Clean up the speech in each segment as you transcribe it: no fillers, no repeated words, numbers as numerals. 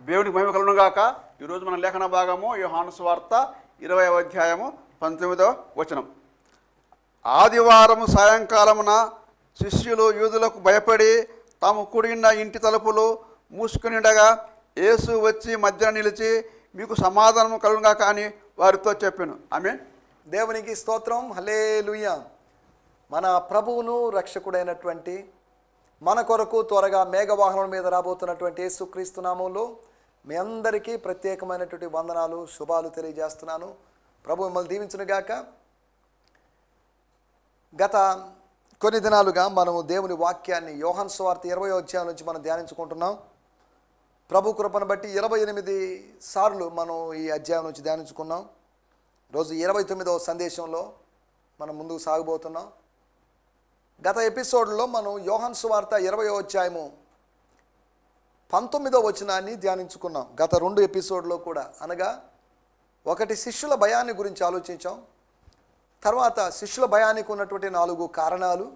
దేవునికి మహిమ కలుగును గాక. ఈరోజు మన లేఖన భాగము యోహాను సువార్త 20వ అధ్యాయము 19వ వచనం. ఆదివారము సాయంకాలమున శిష్యులు యూదులకు భయపడి తాము కూడిన ఇంటి తలుపులు మూసుకుని ఉండగా యేసు వచ్చి మధ్యన నిలిచి మీకు సమాధానం కలుగును గాక అని వారితో చెప్పాను. ఆమేన్. దేవునికి స్తోత్రం. హల్లెలూయా. మన ప్రభువును రక్షకుడైనటువంటి మన కొరకు త్వరగా మేఘవాహనం మీద రాబోతున్నటువంటి యేసుక్రీస్తు నామములో మీ అందరికీ ప్రత్యేకమైనటువంటి వందనాలు, శుభాలు తెలియజేస్తున్నాను. ప్రభు మిమ్మల్ని దీవించునుగాక. గత కొన్ని దినాలుగా మనము దేవుని వాక్యాన్ని యోహాను సువార్త 20వ అధ్యాయం నుంచి మనం ధ్యానించుకుంటున్నాం. ప్రభు కృపను బట్టి 28 సార్లు మనం ఈ అధ్యాయం నుంచి ధ్యానించుకున్నాం. రోజు 29వ సందేశంలో మనం ముందుకు సాగబోతున్నాం. గత ఎపిసోడ్లో మనం యోహాను సువార్త 20వ అధ్యాయము 19వ వచనాన్ని ధ్యానించుకున్నాం. గత 2 ఎపిసోడ్లో కూడా, అనగా ఒకటి శిష్యుల భయాన్ని గురించి ఆలోచించాం. తర్వాత శిష్యుల భయానికి ఉన్నటువంటి 4 కారణాలు.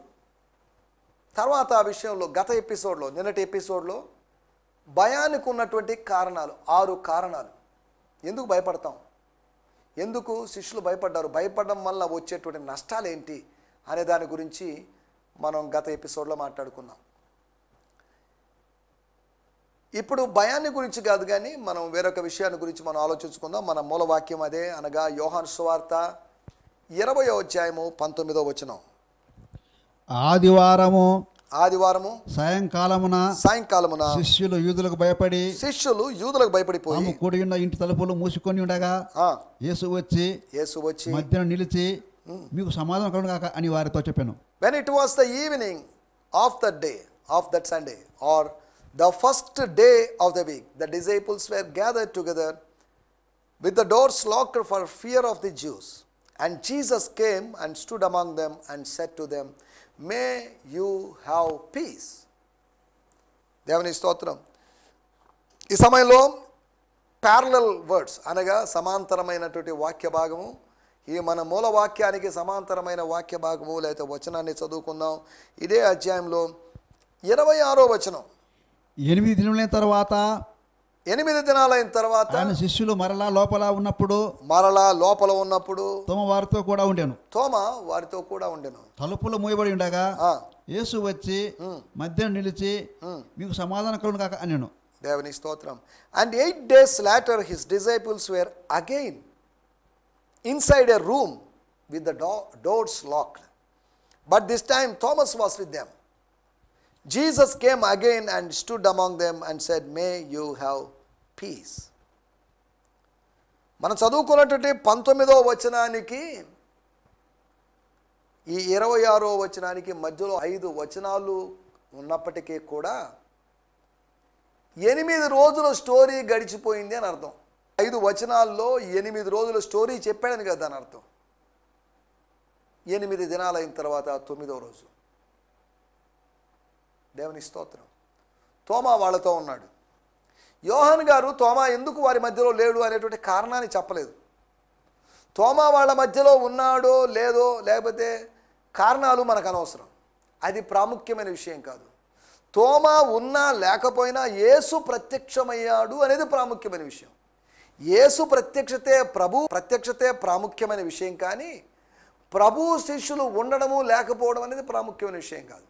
తర్వాత ఆ విషయంలో గత ఎపిసోడ్లో, నిన్నటి ఎపిసోడ్లో భయానికి ఉన్నటువంటి కారణాలు 6 కారణాలు. ఎందుకు భయపడతాం, ఎందుకు శిష్యులు భయపడ్డారు, భయపడడం వల్ల వచ్చేటువంటి నష్టాలు ఏంటి అనే దాని గురించి మనం గత ఎపిసోడ్లో మాట్లాడుకున్నాం. ఇప్పుడు భయాన్ని గురించి కాదు కానీ మనం వేరొక విషయాన్ని గురించి మనం ఆలోచించుకుందాం. మన మూల వాక్యం అదే, అనగా యోహాను సువార్త 20వ అధ్యాయము 19వ వచనం. ఆదివారము సాయంకాలమున శిష్యులు యూదులకు భయపడిపోయి కూడి ఉన్న ఇంటి తలుపులు మూసుకొని ఉండగా యేసు వచ్చి మధ్యన నిలిచి మీకు సమాధానం కలుగును గాక అని వారితో చెప్పాను. When it was the evening of that day, of that Sunday, or the first day of the week, the disciples were gathered together with the doors locked for fear of the Jews. And Jesus came and stood among them and said to them, May you have peace. దేవుని స్తోత్రం. ఈ సమయంలో parallel words, అనగా సమాంతరమైనటువంటి వాక్య భాగము, ఈ మన మూల వాక్యానికి సమాంతరమైన వాక్య భాగము లేకపోతే వచనాన్ని చదువుకుందాం. ఇదే అధ్యాయంలో 26వ వచనం. 8 దినములైన తర్వాత 8 దినాలైన తర్వాత ఆయన శిష్యులు మరలా లోపల ఉన్నప్పుడు తోమ వారితో కూడా ఉండెను. తలుపులు మూయబడి ఉండగా యేసు వచ్చి మధ్యన నిలిచి మీకు సమాధానం కలుగును గాక అనెను. దేవుని స్తోత్రం. And 8 days later his disciples were again inside a room with the doors locked. But this time Thomas was with them. Jesus came again and stood among them and said, May you have peace. మనం చదువుకున్నటువంటి 19వ వచనానికి ఈ 26వ వచనానికి మధ్యలో 5 వచనాలు ఉన్నప్పటికీ కూడా 8 రోజుల స్టోరీ గడిచిపోయింది అని అర్థం. 5 వచనాల్లో 8 రోజుల స్టోరీ చెప్పాడని కదా దాని అర్థం. 8 దినాలైన తర్వాత 9వ రోజు. దేవుని స్తోత్రం. తోమా వాళ్ళతో ఉన్నాడు. యోహాను గారు తోమా ఎందుకు వారి మధ్యలో లేడు అనేటువంటి కారణాన్ని చెప్పలేదు. తోమా వాళ్ళ మధ్యలో ఉన్నాడో లేదో లేకపోతే కారణాలు మనకు అనవసరం, అది ప్రాముఖ్యమైన విషయం కాదు. తోమా ఉన్నా లేకపోయినా యేసు ప్రత్యక్షమయ్యాడు అనేది ప్రాముఖ్యమైన విషయం. యేసు ప్రత్యక్షతే ప్రాముఖ్యమైన విషయం, కానీ ప్రభు శిష్యులు ఉండడము లేకపోవడం అనేది ప్రాముఖ్యమైన విషయం కాదు.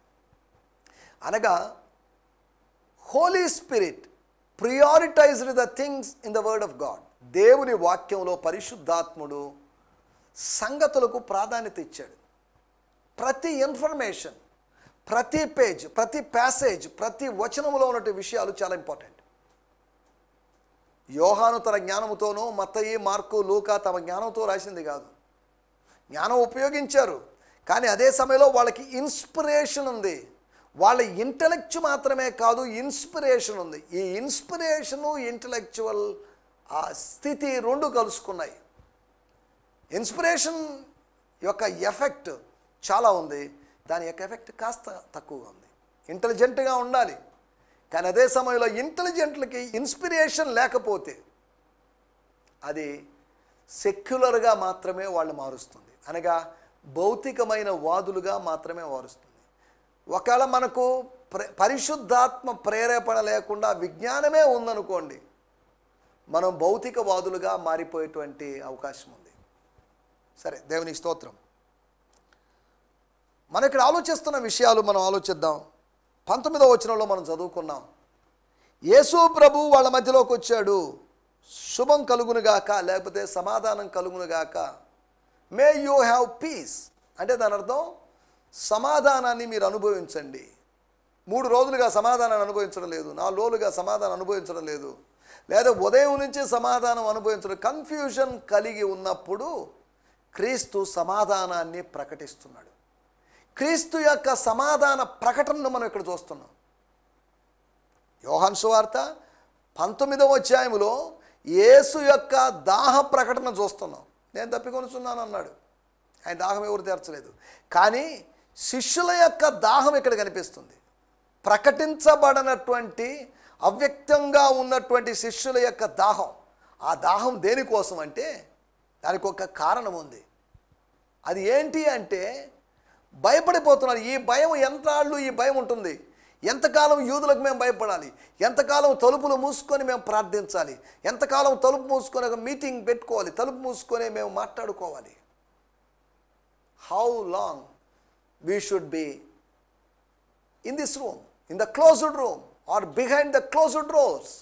అనగా holy spirit prioritised the things in the word of God. దేవుని వాక్యంలో పరిశుద్ధాత్ముడు సంగతులకు ప్రాధాన్యత ఇచ్చాడు. ప్రతి ఇన్ఫర్మేషన్, ప్రతి పేజ్, ప్రతి ప్యాసేజ్, ప్రతి వచనంలో ఉన్నటువంటి విషయాలు చాలా ఇంపార్టెంట్. యోహాను తన జ్ఞానంతోనూ, మత్తయి, మార్కు, లూకా తమ జ్ఞానంతో రాసింది కాదు. జ్ఞానం ఉపయోగించారు, కానీ అదే సమయంలో వాళ్ళకి ఇన్స్పిరేషన్ ఉంది. వాళ్ళ ఇంటలెక్ట్ మాత్రమే కాదు, ఇన్స్పిరేషన్ ఉంది. ఈ ఇన్స్పిరేషను ఇంటలెక్చువల్ ఆ స్థితి 2 కలుసుకున్నాయి. ఇన్స్పిరేషన్ యొక్క ఎఫెక్ట్ చాలా ఉంది, దాని యొక్క ఎఫెక్ట్ కాస్త తక్కువగా ఉంది. ఇంటెలిజెంట్గా ఉండాలి, కానీ అదే సమయంలో ఇంటెలిజెంట్లకి ఇన్స్పిరేషన్ లేకపోతే అది సెక్యులర్గా మాత్రమే వాళ్ళు మారుస్తుంది, అనగా భౌతికమైన వాదులుగా మాత్రమే మారుస్తుంది. ఒకవేళ మనకు పరిశుద్ధాత్మ ప్రేరేపణ లేకుండా విజ్ఞానమే ఉందనుకోండి, మనం భౌతికవాదులుగా మారిపోయేటువంటి అవకాశం ఉంది. సరే, దేవునికి స్తోత్రం. మనం ఇక్కడ ఆలోచిస్తున్న విషయాలు మనం ఆలోచిద్దాం. 19వ వచనంలో మనం చదువుకున్నాం, యేసు ప్రభు వాళ్ళ మధ్యలోకి వచ్చాడు, శుభం కలుగునుగాక, లేకపోతే సమాధానం కలుగునుగాక, మే యూ హ్యావ్ పీస్ అంటే దాని అర్థం సమాధానాన్ని మీరు అనుభవించండి. 3 రోజులుగా సమాధానాన్ని అనుభవించడం లేదు, 4 రోజులుగా సమాధానం అనుభవించడం లేదు, లేదా ఉదయం నుంచి సమాధానం అనుభవించడం, కన్ఫ్యూజన్ కలిగి ఉన్నప్పుడు క్రీస్తు సమాధానాన్ని ప్రకటిస్తున్నాడు. క్రీస్తు యొక్క సమాధాన ప్రకటనను మనం ఇక్కడ చూస్తున్నాం. యోహాను సువార్త 19వ అధ్యాయములో యేసు యొక్క దాహ ప్రకటన చూస్తున్నాం. నేను తప్పికొనుచున్నాను అన్నాడు. ఆయన దాహం ఎవరు తీర్చలేదు, కానీ శిష్యుల యొక్క దాహం ఇక్కడ కనిపిస్తుంది. ప్రకటించబడినటువంటి అవ్యక్తంగా ఉన్నటువంటి శిష్యుల యొక్క దాహం. ఆ దాహం దేనికోసం అంటే దానికి ఒక కారణం ఉంది. అది ఏంటి అంటే భయపడిపోతున్నారు. ఈ భయం ఎంతకాలం ఈ భయం ఉంటుంది? ఎంతకాలం యూదులకు మేము భయపడాలి? ఎంతకాలం తలుపులు మూసుకొని మేము ప్రార్థించాలి? ఎంతకాలం తలుపు మూసుకొని ఒక మీటింగ్ పెట్టుకోవాలి? తలుపు మూసుకొని మేము మాట్లాడుకోవాలి? How long we should be in this room, in the closed room or behind the closed doors?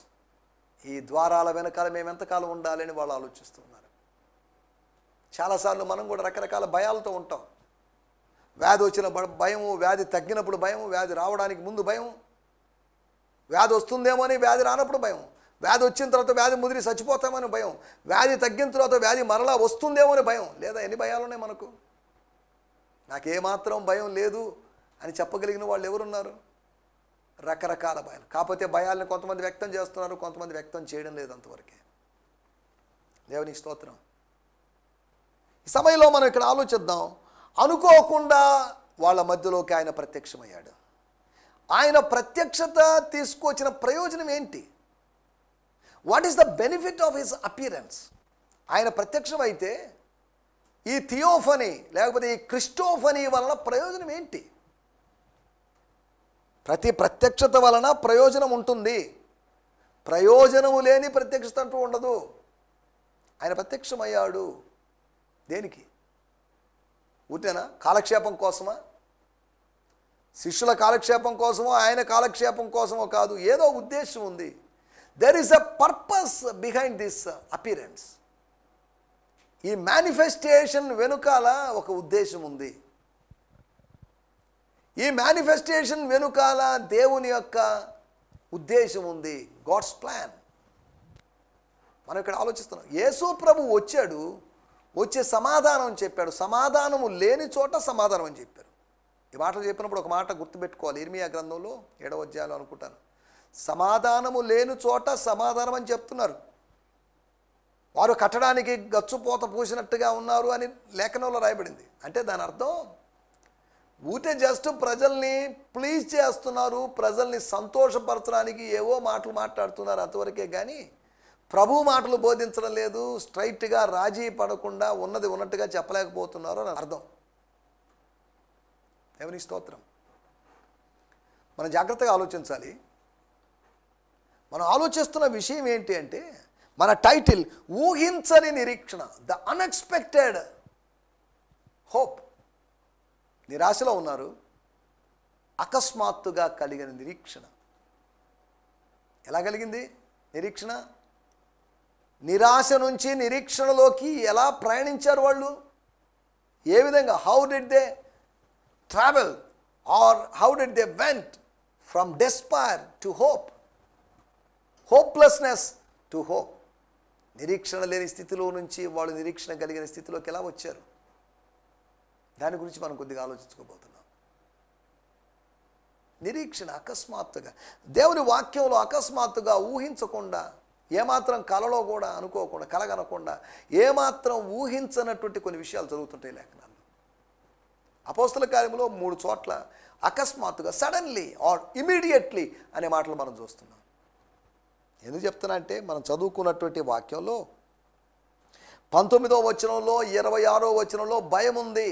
ఈ ద్వారాల వెనకాల మేము ఎంతకాలం ఉండాలని వాళ్ళు ఆలోచిస్తున్నారు. చాలాసార్లు మనం కూడా రకరకాల భయాలతో ఉంటాం. వ్యాధి వచ్చిన భయము, వ్యాధి తగ్గినప్పుడు భయం, వ్యాధి రావడానికి ముందు భయం, వ్యాధి వస్తుందేమో అని వ్యాధి రానప్పుడు భయం, వ్యాధి వచ్చిన తర్వాత వ్యాధి ముదిరి చచ్చిపోతామని భయం, వ్యాధి తగ్గిన తర్వాత వ్యాధి మరలా వస్తుందేమో అని భయం. లేదా ఎన్ని భయాలు ఉన్నాయి మనకు? నాకేమాత్రం భయం లేదు అని చెప్పగలిగిన వాళ్ళు ఎవరున్నారు? రకరకాల భయాలు. కాకపోతే భయాలను కొంతమంది వ్యక్తం చేస్తున్నారు, కొంతమంది వ్యక్తం చేయడం లేదు. అంతవరకే. దేవునికి స్తోత్రం. ఈ సమయంలో మనం ఇక్కడ ఆలోచిద్దాం. అనుకోకుండా వాళ్ళ మధ్యలోకి ఆయన ప్రత్యక్షమయ్యాడు. ఆయన ప్రత్యక్షత తీసుకొచ్చిన ప్రయోజనం ఏంటి? What is the benefit of his appearance? ఆయన ప్రత్యక్షం అయితే ఈ థియోఫనీ లేకపోతే ఈ క్రిస్టోఫనీ వలన ప్రయోజనం ఏంటి? ప్రతి ప్రత్యక్షత వలన ప్రయోజనం ఉంటుంది. ప్రయోజనము లేని ప్రత్యక్షత అంటూ ఉండదు. ఆయన ప్రత్యక్షమయ్యాడు దేనికి? ఊరికేనా? కాలక్షేపం కోసమా? శిష్యుల కాలక్షేపం కోసమో ఆయన కాలక్షేపం కోసమో కాదు. ఏదో ఉద్దేశం ఉంది. There is a purpose behind this appearance. ఈ మేనిఫెస్టేషన్ వెనుకాల ఒక ఉద్దేశం ఉంది. ఈ మేనిఫెస్టేషన్ వెనుకాల దేవుని యొక్క ఉద్దేశం ఉంది. God's plan. మనం ఇక్కడ ఆలోచిస్తున్నాం. యేసు ప్రభు వచ్చాడు, వచ్చే సమాధానం చెప్పాడు. సమాధానము లేని చోట సమాధానం అని చెప్పారు. ఈ మాటలు చెప్పినప్పుడు ఒక మాట గుర్తుపెట్టుకోవాలి. ఇర్మియా గ్రంథంలో 7వ అధ్యాయంలో అనుకుంటాను, సమాధానము లేని చోట సమాధానం అని చెప్తున్నారు. వారు కట్టడానికి గచ్చుపోత పూసినట్టుగా ఉన్నారు అని లేఖనంలో రాయబడింది. అంటే దాని అర్థం ఊటే జస్ట్ ప్రజల్ని ప్లీజ్ చేస్తున్నారు, ప్రజల్ని సంతోషపరచడానికి ఏవో మాటలు మాట్లాడుతున్నారు, అంతవరకే. కానీ ప్రభు మాటలు బోధించడం లేదు. స్ట్రైట్గా రాజీ పడకుండా ఉన్నది ఉన్నట్టుగా చెప్పలేకపోతున్నారు అని అర్థం. దేవుని స్తోత్రం. మనం జాగ్రత్తగా ఆలోచించాలి. మనం ఆలోచిస్తున్న విషయం ఏంటి అంటే మన టైటిల్ ఊహించని నిరీక్షణ, ద అన్ఎక్స్పెక్టెడ్ హోప్. నిరాశలో ఉన్నారు, అకస్మాత్తుగా కలిగిన నిరీక్షణ. ఎలా కలిగింది నిరీక్షణ? నిరాశ నుంచి నిరీక్షణలోకి ఎలా ప్రయాణించారు వాళ్ళు? ఏ విధంగా? How did they travel or how did they went from despair to hope, hopelessness to hope. నిరీక్షణ లేని స్థితిలో నుంచి వాళ్ళు నిరీక్షణ కలిగిన స్థితిలోకి ఎలా వచ్చారు? దాని గురించి మనం కొద్దిగా ఆలోచించుకోబోతున్నాం. నిరీక్షణ అకస్మాత్తుగా, దేవుని వాక్యంలో అకస్మాత్తుగా ఊహించకుండా, ఏమాత్రం కలలో కూడా అనుకోకుండా, కలగనకుండా, ఏమాత్రం ఊహించనటువంటి కొన్ని విషయాలు జరుగుతుంటాయి లేఖనాల్లో. అపోస్తల కార్యములో 3 చోట్ల అకస్మాత్తుగా, సడన్లీ ఆర్ ఇమీడియట్లీ అనే మాటలు మనం చూస్తున్నాం. ఎందుకు చెప్తున్నా అంటే మనం చదువుకున్నటువంటి వాక్యంలో 19వ వచనంలో 26వ వచనంలో భయం ఉంది.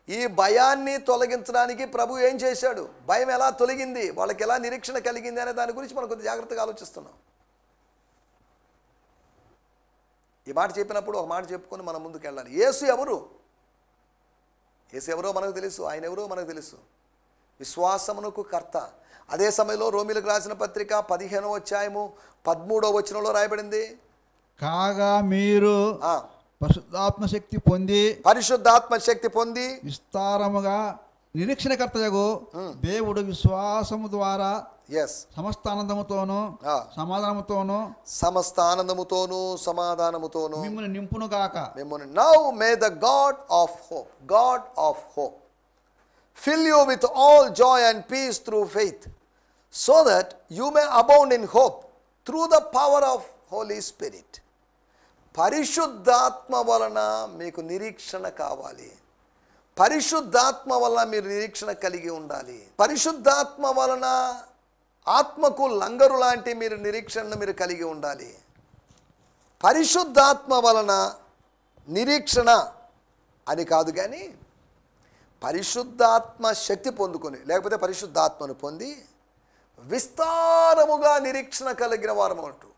ఈ భయాన్ని తొలగించడానికి ప్రభు ఏం చేశాడు? భయం ఎలా తొలగింది? వాళ్ళకి ఎలా నిరీక్షణ కలిగింది అనే దాని గురించి మనం కొద్దిగా జాగ్రత్తగా ఆలోచిస్తున్నాం. ఈ మాట చెప్పినప్పుడు ఒక మాట చెప్పుకొని మనం ముందుకు వెళ్ళాలి. యేసు ఎవరు? యేసు ఎవరో మనకు తెలుసు, ఆయన ఎవరో మనకు తెలుసు. విశ్వాసమునకు కర్త. అదే సమయంలో రోమీలకు రాసిన పత్రిక 15వ అధ్యాయము 13వ వచనంలో రాయబడింది, కాగా మీరు పరిశుద్ధాత్మ శక్తి పొంది విస్తారముగా నిరీక్షణకర్తయగు దేవుడు విశ్వాసము ద్వారా సమస్త ఆనందముతోను సమాధానముతోను మిమ్మల్ని నింపును గాక. Now may the God of hope fill you with all joy and peace through faith, so that you may abound in hope through the power of Holy Spirit. పరిశుద్ధాత్మ వలన మీకు నిరీక్షణ కావాలి. పరిశుద్ధాత్మ వలన మీరు నిరీక్షణ కలిగి ఉండాలి. పరిశుద్ధాత్మ వలన ఆత్మకు లంగరు లాంటి మీరు నిరీక్షణను మీరు కలిగి ఉండాలి. పరిశుద్ధాత్మ వలన నిరీక్షణ అని కాదు, కానీ పరిశుద్ధాత్మ శక్తి పొందుకొని, లేకపోతే పరిశుద్ధాత్మను పొంది విస్తారముగా నిరీక్షణ కలిగిన వారము అంటూ,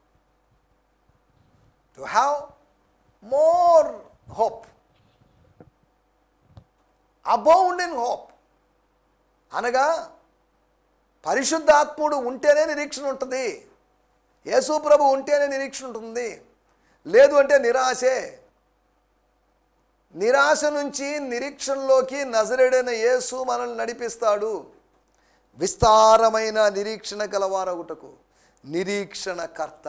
to have more hope, abound in hope. అనగా పరిశుద్ధాత్ముడు ఉంటేనే నిరీక్షణ ఉంటుంది, యేసు ప్రభు ఉంటేనే నిరీక్షణ ఉంటుంది. లేదు అంటే నిరాశే. నిరాశ నుంచి నిరీక్షణలోకి నజరేడైన యేసు మనల్ని నడిపిస్తాడు. విస్తారమైన నిరీక్షణ గలవారగుటకు నిరీక్షణకర్త.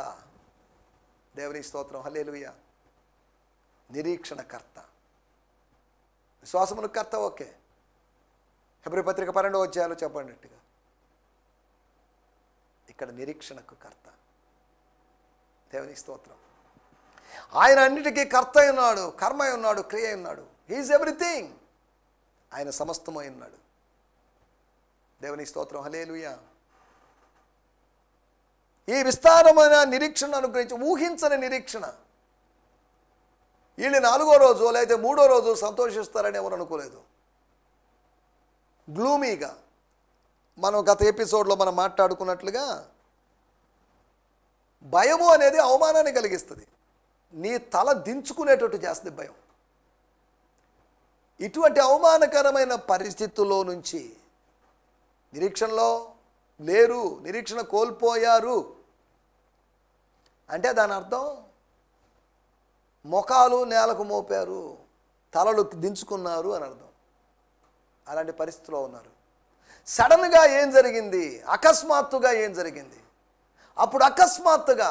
దేవుని స్తోత్రం, హల్లెలూయా. నిరీక్షణకర్త, విశ్వాసమునకు కర్త. ఓకే, హెబ్రీ పత్రిక 12వ అధ్యాయంలో చెప్పండిట్టుగా ఇక్కడ నిరీక్షణకు కర్త. దేవుని స్తోత్రం. ఆయన అన్నిటికీ కర్త ఉన్నాడు, కర్మ ఉన్నాడు, క్రియ ఉన్నాడు. He is everything. ఆయన సమస్తమై ఉన్నాడు. దేవుని స్తోత్రం, హల్లెలూయా. ఈ విస్తారమైన నిరీక్షణ అనుగ్రహించి, ఊహించని నిరీక్షణ. వీళ్ళు 4వ రోజు లేదా 3వ రోజు సంతోషిస్తారని ఎవరు అనుకోలేదు. గ్లూమీగా మనం గత ఎపిసోడ్లో మనం మాట్లాడుకున్నట్లుగా భయము అనేది అవమానాన్ని కలిగిస్తుంది. నీ తల దించుకునేటట్టు చేస్తుంది భయం. ఇటువంటి అవమానకరమైన పరిస్థితుల్లో నుంచి నిరీక్షణలో లేరు, నిరీక్షణ కోల్పోయారు అంటే దాని అర్థం మొఖాలు నేలకు మోపారు, తలలు దించుకున్నారు అని అర్థం. అలాంటి పరిస్థితిలో ఉన్నారు. సడన్గా ఏం జరిగింది? అకస్మాత్తుగా ఏం జరిగింది? అప్పుడు అకస్మాత్తుగా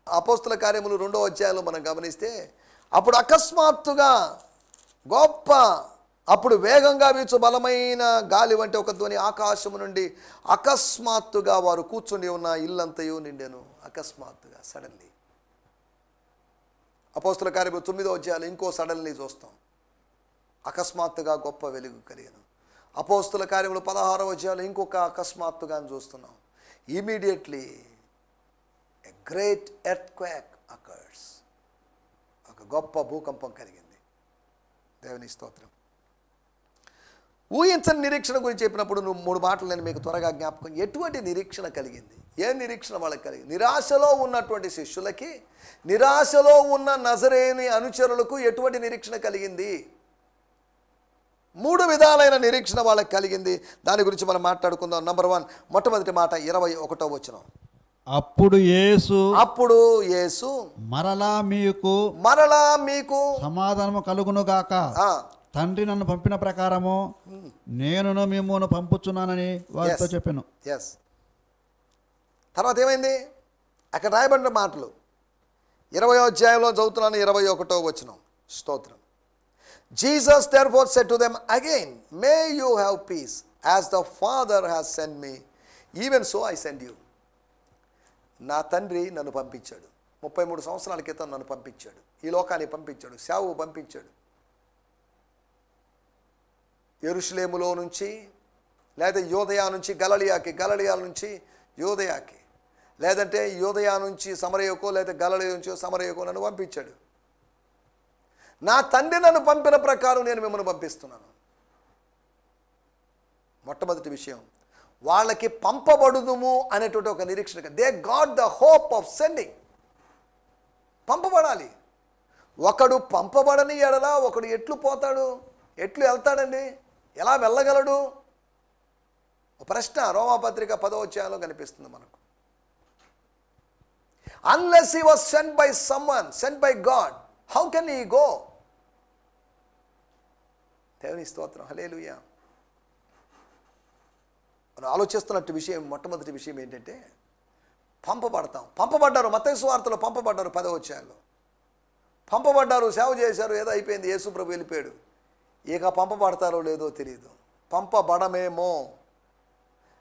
అపోస్తుల కార్యములు 2వ అధ్యాయంలో మనం గమనిస్తే, అప్పుడు అకస్మాత్తుగా గొప్ప, అప్పుడు వేగంగా వీచు బలమైన గాలి వంటి ఒక ధ్వని ఆకాశము నుండి అకస్మాత్తుగా వారు కూర్చుని ఉన్న ఇల్లంతయు నిండెను. అకస్మాత్తుగా, సడన్లీ. అపోస్తుల కార్యములు 9వ అధ్యాయంలో ఇంకో సడన్లీ చూస్తాం. అకస్మాత్తుగా గొప్ప వెలుగు కలిగను. అపోస్తుల కార్యములు 16వ అధ్యాయంలో ఇంకొక అకస్మాత్తుగా చూస్తున్నాం. Immediately a great earthquake occurs. ఒక గొప్ప భూకంపం కలిగింది. దేవుని స్తోత్రం. ఊహించని నిరీక్షణ గురించి చెప్పినప్పుడు నువ్వు 3 మాటలు నేను మీకు త్వరగా జ్ఞాపకం. ఎటువంటి నిరీక్షణ కలిగింది? ఏ నిరీక్షణ వాళ్ళకి కలిగింది? నిరాశలో ఉన్నటువంటి శిష్యులకి, నిరాశలో ఉన్న నజరేయుని అనుచరులకు ఎటువంటి నిరీక్షణ కలిగింది? 3 విధాలైన నిరీక్షణ వాళ్ళకి కలిగింది. దాని గురించి మనం మాట్లాడుకుందాం. నంబర్ 1, మొట్టమొదటి మాట 21వ వచనం. అప్పుడు యేసు మరలా మీకు సమాధానము కలుగును గాక. తండ్రి నన్ను పంపిన ప్రకారము నేను మిమ్మును పంపుచున్నానని వారితో చెప్పాను. తర్వాత ఏమైంది? అక్కడ రాయబడిన మాటలు 20వ అధ్యాయంలో చదువుతున్నాను, 21వ వచనం. స్తోత్రం. Jesus therefore said to them again, may you have peace, as the Father has sent me, even so I send you. నా తండ్రి నన్ను పంపించాడు. 33 సంవత్సరాల క్రితం నన్ను పంపించాడు, ఈ లోకానికి పంపించాడు, సేవకు పంపించాడు. యెరూషలేములో నుంచి, లేదా యోదయ నుంచి గలిలయకి, గలిలయ నుంచి యోదయకి, లేదంటే యోదయ నుంచి సమరయకో, లేదా గలిలయ నుంచి సమరయకో నన్ను పంపించాడు. నా తండ్రి నన్ను పంపిన ప్రకారం నేను మిమ్మల్ని పంపిస్తున్నాను. మొట్టమొదటి విషయం, వాళ్ళకి పంపబడుదుము అనేటువంటి ఒక నిరీక్షణ. They got the hope of sending. పంపబడాలి. ఒకడు పంపబడని ఎడల ఒకడు ఎట్లు పోతాడు, ఎట్లు వెళ్తాడండి, ఎలా వెళ్ళగలడు? ప్రశ్న రోమాపత్రిక 10వ అధ్యాయంలో కనిపిస్తుంది మనకు. Unless he was sent by someone, sent by God, how can he go? దేవుని స్తోత్రం, హల్లెలూయా. మనం ఆలోచిస్తున్నట్టు విషయం, మొట్టమొదటి విషయం ఏంటంటే పంపబడ్డారు. మత్తయి సువార్తలో పంపబడ్డారు. 10వ అధ్యాయంలో పంపబడ్డారు, సేవ చేశారు, ఏదో అయిపోయింది, యేసు ప్రభు వెళ్ళిపోయాడు. ఇక పంపబడతారో లేదో తెలియదు. పంపబడమేమో.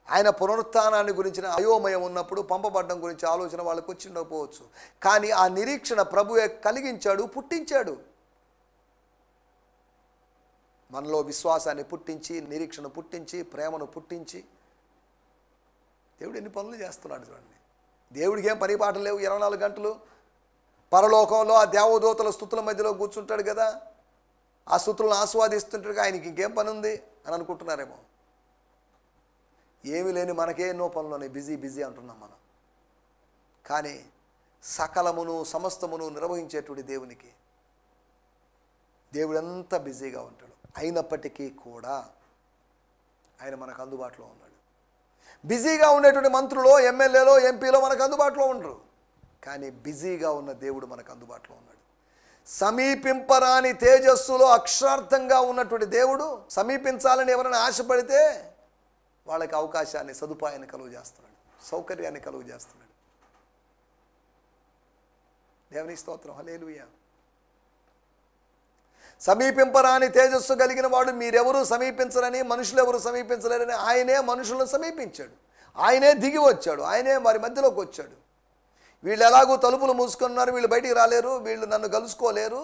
ఆయన పునరుత్థానాన్ని గురించిన అయోమయం ఉన్నప్పుడు పంపబడ్డం గురించి ఆలోచన వాళ్ళకు వచ్చి ఉండకపోవచ్చు. కానీ ఆ నిరీక్షణ ప్రభువే కలిగించాడు, పుట్టించాడు. మనలో విశ్వాసాన్ని పుట్టించి, నిరీక్షణ పుట్టించి, ప్రేమను పుట్టించి దేవుడు ఎన్ని పనులు చేస్తున్నాడు చూడండి. దేవుడికి ఏం పని పాటలు లేవు. 24 గంటలు పరలోకంలో ఆ దేవదూతల స్తుతుల మధ్యలో కూర్చుంటాడు కదా, ఆ స్తుతులను ఆస్వాదిస్తుంటాడు. ఆయనకి ఇంకేం పని ఉంది అని అనుకుంటున్నారేమో. ఏమీ లేని మనకే ఎన్నో పనులు బిజీ అంటున్నాం మనం. కానీ సకలమును సమస్తమును నిర్వహించేటువంటి దేవునికి, దేవుడు ఎంత బిజీగా ఉంటాడు. అయినప్పటికీ కూడా ఆయన మనకు అందుబాటులో ఉన్నాడు. బిజీగా ఉండేటువంటి మంత్రులు, ఎమ్మెల్యేలో, ఎంపీలో మనకు అందుబాటులో ఉండరు. కానీ బిజీగా ఉన్న దేవుడు మనకు అందుబాటులో ఉన్నాడు. సమీపింపరాని తేజస్సులో అక్షరార్థంగా ఉన్నటువంటి దేవుడు సమీపించాలని ఎవరైనా ఆశపడితే వాళ్ళకి అవకాశాన్ని, సదుపాయాన్ని కలుగు చేస్తున్నాడు, సౌకర్యాన్ని కలుగు చేస్తున్నాడు. దేవుని స్తోత్రం, హల్లెలూయా. సమీపింపరాని తేజస్సు కలిగిన వాడు మీరెవరూ సమీపించరని, మనుషులు ఎవరు సమీపించలేరని ఆయనే మనుషులను సమీపించాడు. ఆయనే దిగి వచ్చాడు, ఆయనే వారి మధ్యలోకి వచ్చాడు. వీళ్ళు ఎలాగూ తలుపులు మూసుకున్నారు, వీళ్ళు బయటికి రాలేరు, వీళ్ళు నన్ను కలుసుకోలేరు,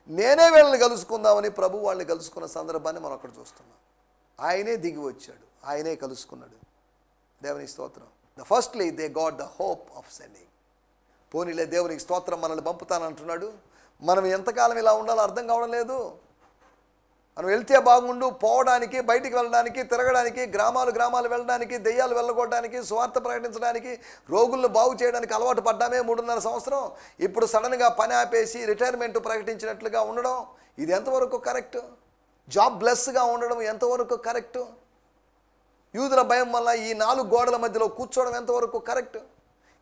నేనే వీళ్ళని కలుసుకుందామని ప్రభు వాళ్ళని కలుసుకున్న సందర్భాన్ని మనం అక్కడ చూస్తున్నాం. ఆయనే దిగి వచ్చాడు, ఆయనే కలుసుకున్నాడు. దేవునికి స్తోత్రం. Firstly they got the hope of sending. పోనీలే, దేవునికి స్తోత్రం, మనల్ని పంపుతానంటున్నాడు. మనం ఎంతకాలం ఇలా ఉండాలో అర్థం కావడం లేదు. మనం వెళ్తే బాగుండు, పోవడానికి, బయటికి వెళ్ళడానికి, తిరగడానికి, గ్రామాలు వెళ్ళడానికి, దెయ్యాలు వెళ్ళగొట్టడానికి, స్వార్థ ప్రకటించడానికి, రోగులను బాగు చేయడానికి అలవాటు పడ్డామే 3.5 సంవత్సరం. ఇప్పుడు సడన్గా పని ఆపేసి రిటైర్మెంట్ ప్రకటించినట్లుగా ఉండడం, ఇది ఎంతవరకు కరెక్ట్? జాబ్ బ్లెస్గా ఉండడం ఎంతవరకు కరెక్ట్? యూదుల భయం వల్ల ఈ 4 గోడల మధ్యలో కూర్చోవడం ఎంతవరకు కరెక్ట్?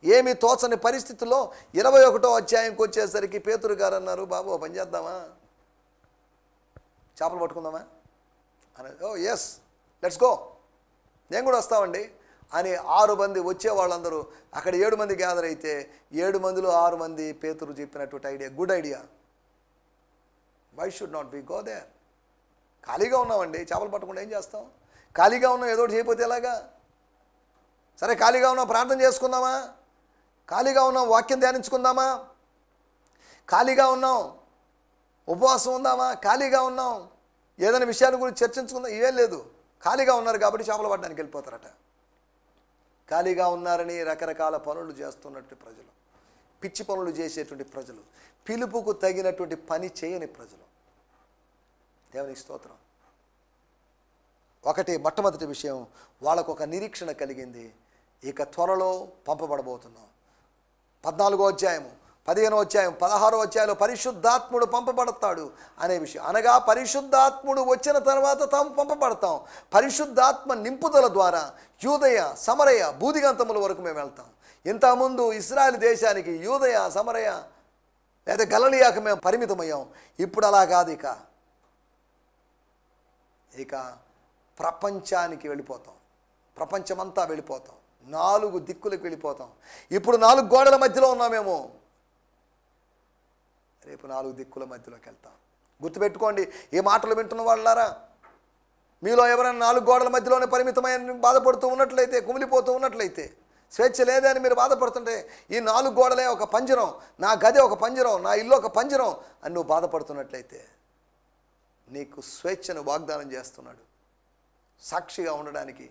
ఏమీ తోచని పరిస్థితుల్లో 21వ అధ్యాయంకి వచ్చేసరికి పేతురు గారు అన్నారు, బాబు పని చేద్దామా, చేపలు పట్టుకుందామా అని. ఓ ఎస్, లెట్స్ గో, నేను కూడా వస్తామండి అని 6 మంది వచ్చే వాళ్ళందరూ అక్కడ 7 మంది గ్యాదర్ అయితే 7 మందిలో 6 మంది పేతురు చెప్పినటువంటి idea, good idea, why should not be go there. ఖాళీగా ఉన్నామండి, చేపలు పట్టకుండా ఏం చేస్తాం? ఖాళీగా ఉన్నాం, ఏదో ఒకటి చేయకపోతే ఎలాగా? సరే, ఖాళీగా ఉన్నాం, ప్రార్థన చేసుకుందామా? ఖాళీగా ఉన్నాం, వాక్యం ధ్యానించుకుందామా? ఖాళీగా ఉన్నాం, ఉపవాసం ఉందామా? ఖాళీగా ఉన్నాం, ఏదైనా విషయాన్ని గురించి చర్చించుకుందాం? ఇవేం లేదు. ఖాళీగా ఉన్నారు కాబట్టి చేపలు పట్టడానికి వెళ్ళిపోతారట. ఖాళీగా ఉన్నారని రకరకాల పనులు చేస్తున్నటువంటి ప్రజలు, పిచ్చి పనులు చేసేటువంటి ప్రజలు, పిలుపుకు తగినటువంటి పని చేయని ప్రజలు. దేవునికి స్తోత్రం. మొట్టమొదటి విషయం, వాళ్ళకు ఒక నిరీక్షణ కలిగింది. ఇక త్వరలో పంపబడబోతున్నాం. 14వ అధ్యాయము, 15వ అధ్యాయం, 16వ అధ్యాయంలో పరిశుద్ధాత్ముడు పంపబడతాడు అనే విషయం. అనగా పరిశుద్ధాత్ముడు వచ్చిన తర్వాత తాము పంపబడతాం. పరిశుద్ధాత్మ నింపుదల ద్వారా యూదయ, సమరయ, బూదిగంతముల వరకు మేము వెళ్తాం. ఇంతకుముందు ఇశ్రాయేలు దేశానికి యూదయ, సమరయ లేదా గలిలయకు మేము పరిమితమయ్యాం. ఇప్పుడు అలా కాదు. ఇక ప్రపంచానికి వెళ్ళిపోతాం. ప్రపంచమంతా వెళ్ళిపోతాం. 4 దిక్కులకు వెళ్ళిపోతాం. ఇప్పుడు 4 గోడల మధ్యలో ఉన్నామేమో, రేపు 4 దిక్కుల మధ్యలోకి వెళ్తాం. గుర్తుపెట్టుకోండి, ఈ మాటలు వింటున్న వాళ్ళారా, మీలో ఎవరైనా 4 గోడల మధ్యలోనే పరిమితమైన బాధపడుతూ ఉన్నట్లయితే, కుమిలిపోతూ ఉన్నట్లయితే, స్వేచ్ఛ లేదని మీరు బాధపడుతుంటే, ఈ 4 గోడలే ఒక పంజరం, నా గది ఒక పంజరం, నా ఇల్లు ఒక పంజరం అని నువ్వు బాధపడుతున్నట్లయితే, నీకు స్వేచ్ఛను వాగ్దానం చేస్తున్నాడు. సాక్షిగా ఉండడానికి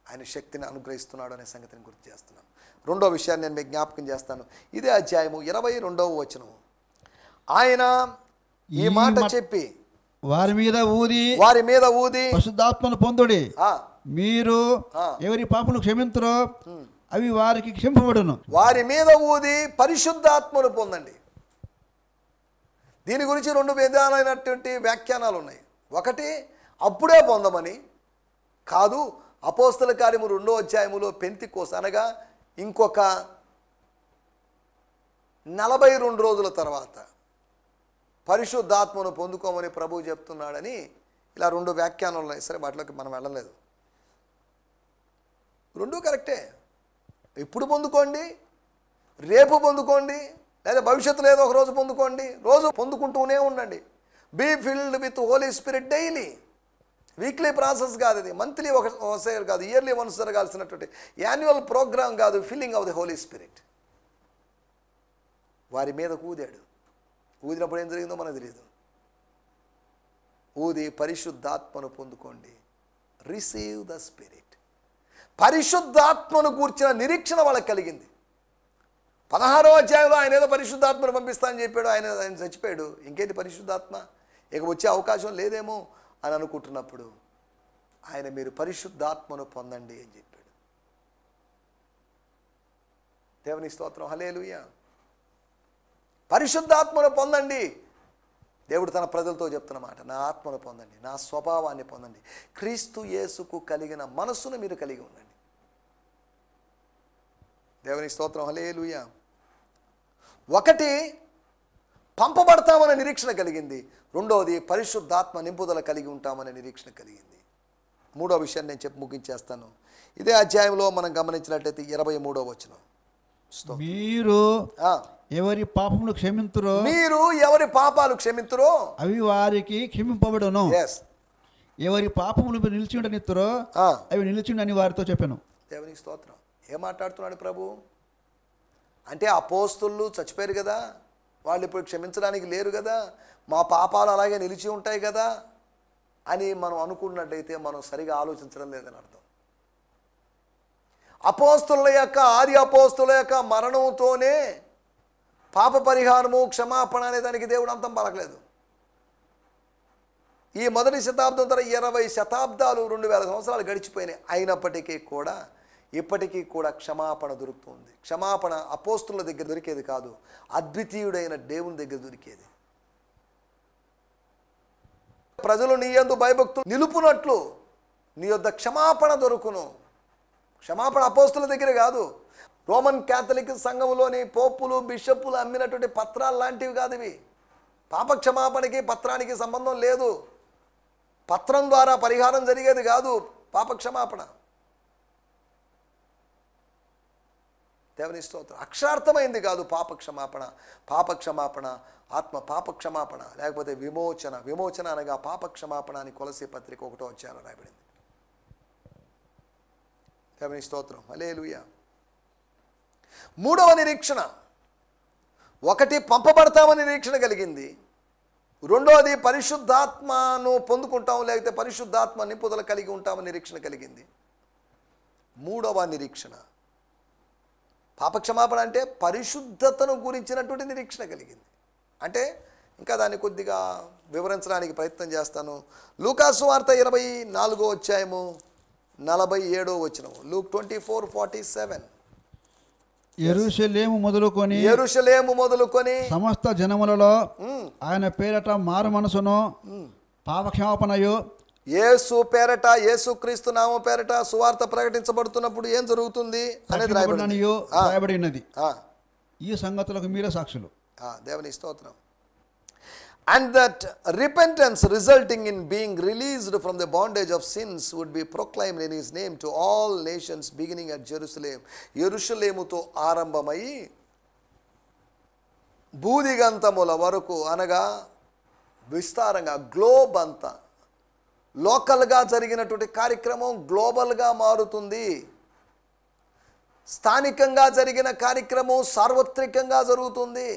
ఆయన శక్తిని అనుగ్రహిస్తున్నాడు అనే సంగతిని గుర్తు చేస్తున్నాను. 2వ విషయాన్ని నేను మీకు జ్ఞాపకం చేస్తాను. ఇదే అధ్యాయము 22వ వచనం. ఆయన ఈ మాట చెప్పి వారి మీద ఊది పరిశుద్ధాత్మను పొందుడి. మీరు ఎవరి పాపను క్షమించరో అవి వారికి క్షమింపబడును. వారి మీద ఊది పరిశుద్ధాత్మను పొందండి. దీని గురించి రెండు విధాలైనటువంటి వ్యాఖ్యానాలు ఉన్నాయి. ఒకటి అప్పుడే పొందమని, కాదు అపోస్తల కార్యము 2వ అధ్యాయములో పెంతెకోస్తు అనగా ఇంకొక 42 రోజుల తర్వాత పరిశుద్ధాత్మను పొందుకోమని ప్రభువు చెప్తున్నాడని ఇలా రెండు వ్యాఖ్యానాలు ఉన్నాయి. సరే, వాటిలోకి మనం వెళ్ళలేదు. రెండు కరెక్టే. ఇప్పుడు పొందుకోండి, రేపు పొందుకోండి, లేదా భవిష్యత్తులో ఏదో ఒక రోజు పొందుకోండి. రోజు పొందుకుంటూనే ఉండండి. Be filled with Holy Spirit daily. Weekly process కాదు ఇది, మంత్లీ ఒకసారి కాదు, ఇయర్లీ వన్స్ జరగాల్సినటువంటి యాన్యువల్ ప్రోగ్రామ్ కాదు. Filling of the Holy Spirit. వారి మీద ఊదాడు. ఊదినప్పుడు ఏం జరిగిందో మనకు తెలియదు. ఊది పరిశుద్ధాత్మను పొందుకోండి. Receive the spirit. పరిశుద్ధాత్మను కూర్చిన నిరీక్షణ వాళ్ళకి కలిగింది. 16వ అధ్యాయంలో ఆయన ఏదో పరిశుద్ధాత్మను పంపిస్తానని చెప్పాడు. ఆయన చచ్చిపోయాడు. ఇంకేంటి పరిశుద్ధాత్మ, ఇక వచ్చే అవకాశం లేదేమో అని అనుకుంటున్నప్పుడు ఆయన మీరు పరిశుద్ధాత్మను పొందండి అని చెప్పాడు. దేవుని స్తోత్రం, హల్లెలూయా. పరిశుద్ధాత్మను పొందండి. దేవుడు తన ప్రజలతో చెప్తున్నమాట, నా ఆత్మను పొందండి, నా స్వభావాన్ని పొందండి, క్రీస్తు యేసుకు కలిగిన మనస్సును మీరు కలిగి ఉండండి. దేవుని స్తోత్రం, హల్లెలూయా. ఒకటి పంపబడతామనే నిరీక్షణ కలిగింది. రెండవది పరిశుద్ధాత్మ నింపుదల కలిగి ఉంటామనే నిరీక్షణ కలిగింది. మూడో విషయాన్ని నేను చెప్పి ముగించేస్తాను. ఇదే అధ్యాయంలో మనం గమనించినట్లయితే 23వ వచనం, మీరు ఎవరి పాపములు క్షమింతురో, మీరు ఎవరి పాపాలు క్షమింతురో అవి వారికి క్షమింపబడును. ఎవరి పాపములు మీరు నిలిచి ఉండనిత్తురో అవి నిలిచిండని వారితో చెప్పాను. దేవునికి స్తోత్రం. ఏం మాట్లాడుతున్నాడు ప్రభు అంటే, అపోస్తులు చచ్చిపోయారు కదా, వాళ్ళు ఇప్పుడు క్షమించడానికి లేరు కదా, మా పాపాలు అలాగే నిలిచి ఉంటాయి కదా అని మనం అనుకున్నట్టయితే మనం సరిగా ఆలోచించడం లేదని అర్థం. అపోస్తుల యొక్క ఆది అపోస్తుల యొక్క మరణంతోనే పాప పరిహారము క్షమాపణ అనే దానికి దేవుడు అంతం పలకలేదు. ఈ మొదటి శతాబ్దం తర్వాత 20 శతాబ్దాలు 2000 సంవత్సరాలు గడిచిపోయినాయి. అయినప్పటికీ కూడా ఇప్పటికీ కూడా క్షమాపణ దొరుకుతుంది. క్షమాపణ అపోస్తుల దగ్గర దొరికేది కాదు, అద్వితీయుడైన దేవుని దగ్గర దొరికేది. ప్రజలు నీ యందు భయభక్తులు నిలుపునట్లు నీ యొద్ద క్షమాపణ దొరుకును. క్షమాపణ అపోస్తుల దగ్గర కాదు, రోమన్ క్యాథలిక్ సంఘంలోని పోపులు బిషప్పులు అమ్మినటువంటి పత్రాలు లాంటివి కాదు ఇవి. పాప క్షమాపణకి పత్రానికి సంబంధం లేదు. పత్రం ద్వారా పరిహారం జరిగేది కాదు పాప క్షమాపణ. దేవుని స్తోత్రం. అక్షరార్థమైంది కాదు పాప క్షమాపణ. పాప క్షమాపణ ఆత్మ పాప క్షమాపణ, లేకపోతే విమోచన. విమోచన అనగా పాప క్షమాపణ అని కొలసీ పత్రిక 1వ అధ్యాయంలో రాయబడింది. దేవుని స్తోత్రం, హల్లెలూయా. మూడవ నిరీక్షణ, ఒకటి పంపబడతామని నిరీక్షణ కలిగింది. రెండవది పరిశుద్ధాత్మను పొందుకుంటాము, లేకపోతే పరిశుద్ధాత్మ నింపుదల కలిగి ఉంటామని నిరీక్షణ కలిగింది. మూడవ నిరీక్షణ పాపక్షమాపణ అంటే పరిశుద్ధతను గురించినటువంటి నిరీక్షణ కలిగింది. అంటే ఇంకా దాన్ని కొద్దిగా వివరించడానికి ప్రయత్నం చేస్తాను. లూకాసు వార్త 24వ అధ్యాయము 47వ వచనం. లూక్ 24:47. యెరూషలేము మొదలుకొని సమస్త జనములలో ఆయన పేరట మారు మనసును పాపక్షమాపణయు, యేసు పేరట, యేసు క్రీస్తు నామం పేరట సువార్త ప్రకటించబడుతున్నప్పుడు ఏం జరుగుతుంది అనేది రాయబడినది. ఈ సంగతులకు మీరే సాక్షులు. దేవుని స్తోత్రం. And that repentance resulting in being released from the bondage of sins would be proclaimed in his name to all nations beginning at Jerusalem. యెరూషలేముతో ఆరంభమై భూదిగంతముల వరకు అనగా విస్తారంగా గ్లోబ్ అంతా లోకల్గా జరిగినటువంటి కార్యక్రమం గ్లోబల్గా మారుతుంది. స్థానికంగా జరిగిన కార్యక్రమం సార్వత్రికంగా జరుగుతుంది.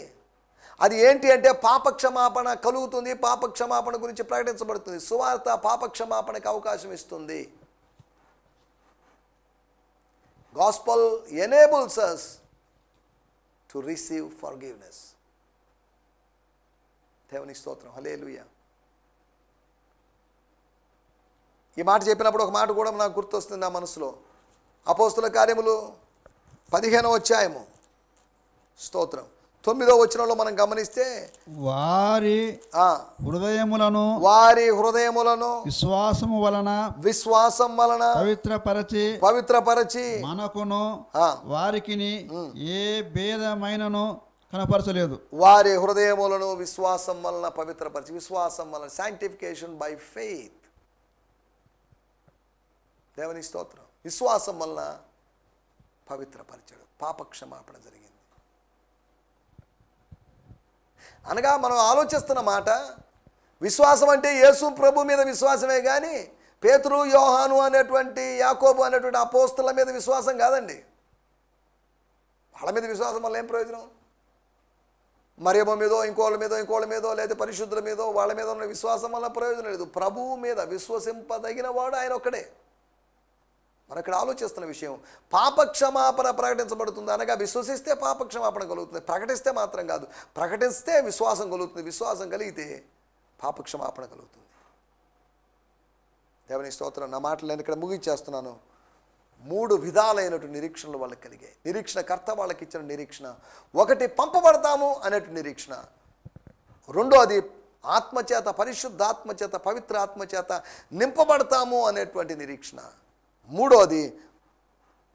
అది ఏంటి అంటే పాపక్షమాపణ కలుగుతుంది. పాపక్షమాపణ గురించి ప్రకటించబడుతుంది. సువార్త పాపక్షమాపణకి అవకాశం ఇస్తుంది. Gospel enables us to receive forgiveness. దేవుని స్తోత్రం, హల్లెలూయా. ఈ మాట చెప్పినప్పుడు ఒక మాట కూడా నాకు గుర్తొస్తుంది నా మనసులో. అపోస్తుల కార్యములు 15వ అధ్యాయము స్తోత్రం 9వ వచనంలో మనం గమనిస్తే వారి హృదయములను విశ్వాసం వలన పవిత్రపరచి మనకును వారికిని ఏ భేదమైనను కనపరచలేదు. వారి హృదయములను విశ్వాసం వలన పవిత్రపరచి, విశ్వాసం వలన, సాంక్టిఫికేషన్ బై ఫెయిత్. దేవుని స్తోత్రం. విశ్వాసం వలన పవిత్రపరచాడు, పాపక్షమాపణ జరిగింది. అనగా మనం ఆలోచిస్తున్న మాట, విశ్వాసం అంటే యేసు ప్రభు మీద విశ్వాసమే కానీ పేతురు, యోహాను అనేటువంటి, యాకోబు అనేటువంటి అపోస్తల మీద విశ్వాసం కాదండి. వాళ్ళ మీద విశ్వాసం వల్ల ఏం ప్రయోజనం? మరియమ్మ మీదో ఇంకోళ్ళ మీదో లేదా పరిశుద్ధుల మీదో వాళ్ళ మీద ఉన్న విశ్వాసం వల్ల ప్రయోజనం లేదు. ప్రభువు మీద విశ్వసింపదగిన వాడు ఆయన ఒక్కడే. మనం ఇక్కడ ఆలోచిస్తున్న విషయం, పాపక్షమాపణ ప్రకటించబడుతుంది అనగా విశ్వసిస్తే పాపక్షమాపణ కలుగుతుంది. ప్రకటిస్తే మాత్రం కాదు, ప్రకటిస్తే విశ్వాసం కలుగుతుంది. విశ్వాసం కలిగితే పాపక్షమాపణ కలుగుతుంది. దేవుని స్తోత్రం. నా మాటలు నేను ఇక్కడ ముగించేస్తున్నాను. 3 విధాలైనటువంటి నిరీక్షణలు వాళ్ళకి కలిగాయి. నిరీక్షణకర్త వాళ్ళకి ఇచ్చిన నిరీక్షణ, ఒకటి పంపబడతాము అనేటువంటి నిరీక్షణ, రెండోది ఆత్మచేత, పరిశుద్ధాత్మచేత, పవిత్ర ఆత్మచేత నింపబడతాము అనేటువంటి నిరీక్షణ, మూడోది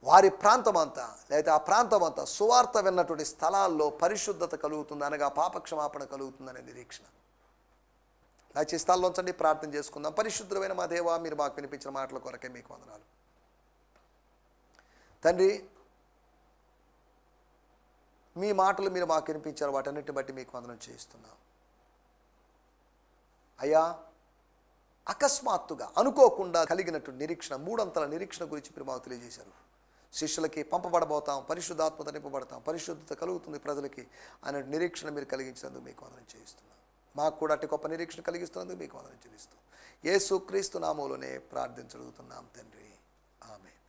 వారి ప్రాంతమంతా లేదా ఆ ప్రాంతమంతా సువార్త విన్నటువంటి స్థలాల్లో పరిశుద్ధత కలుగుతుంది అనగా పాపక్షమాపణ కలుగుతుందనే నిరీక్షణ. దయచేసి స్థలంలో ఉంచండి, ప్రార్థన చేసుకుందాం. పరిశుద్ధమైన మా దేవా, మీరు మాకు వినిపించిన మాటల కొరకే మీకు వందనాలు తండ్రి. మీ మాటలు మీరు మాకు వినిపించారు, వాటన్నిటిని బట్టి మీకు వందనం చేయిస్తున్నాం అయ్యా. అకస్మాత్తుగా అనుకోకుండా కలిగినటువంటి నిరీక్షణ, 3 అంతల నిరీక్షణ గురించి మీరు మాకు తెలియజేశారు. శిష్యులకి పంపబడబోతాం, పరిశుద్ధాత్మత నింపబడతాం, పరిశుద్ధత కలుగుతుంది ప్రజలకి అనే నిరీక్షణ మీరు కలిగించినందుకు మీకు వందనం చేయిస్తున్నాం. మాకు కూడా అట్టి గొప్ప నిరీక్షణ కలిగిస్తున్నందుకు మీకు వందనం చెల్లిస్తూ యేసు క్రీస్తు నామములోనే ప్రార్థించగలుగుతున్నాం తండ్రి, ఆమేన్.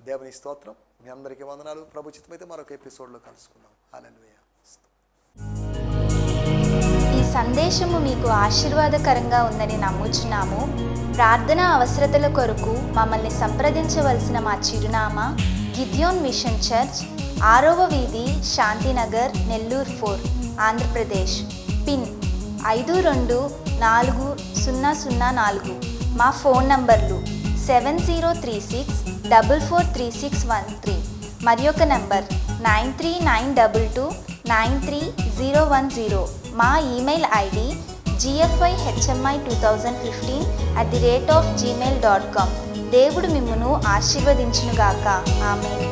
దేవుని స్తోత్రం. మీ అందరికీ వందనాలు. ప్రభు చిత్తమైతే మరొక ఎపిసోడ్లో కలుసుకుందాం. హల్లెలూయా. ఈ సందేశము మీకు ఆశీర్వాదకరంగా ఉందని నమ్ముచున్నాము. ప్రార్థనా అవసరతల కొరకు మమ్మల్ని సంప్రదించవలసిన మా చిరునామా గిద్యోన్ మిషన్ చర్చ్, 6వ వీధి, శాంతినగర్, నెల్లూరు 4, ఆంధ్రప్రదేశ్. పిన్ 524004. మా ఫోన్ నంబర్లు 7036443613 మరి ఒక నంబర్ 9392293010. మా ఈమెయిల్ ఐడి gfihmi2015@gmail.com. దేవుడు మిమ్మును ఆశీర్వదించునుగాక. ఆమేన్.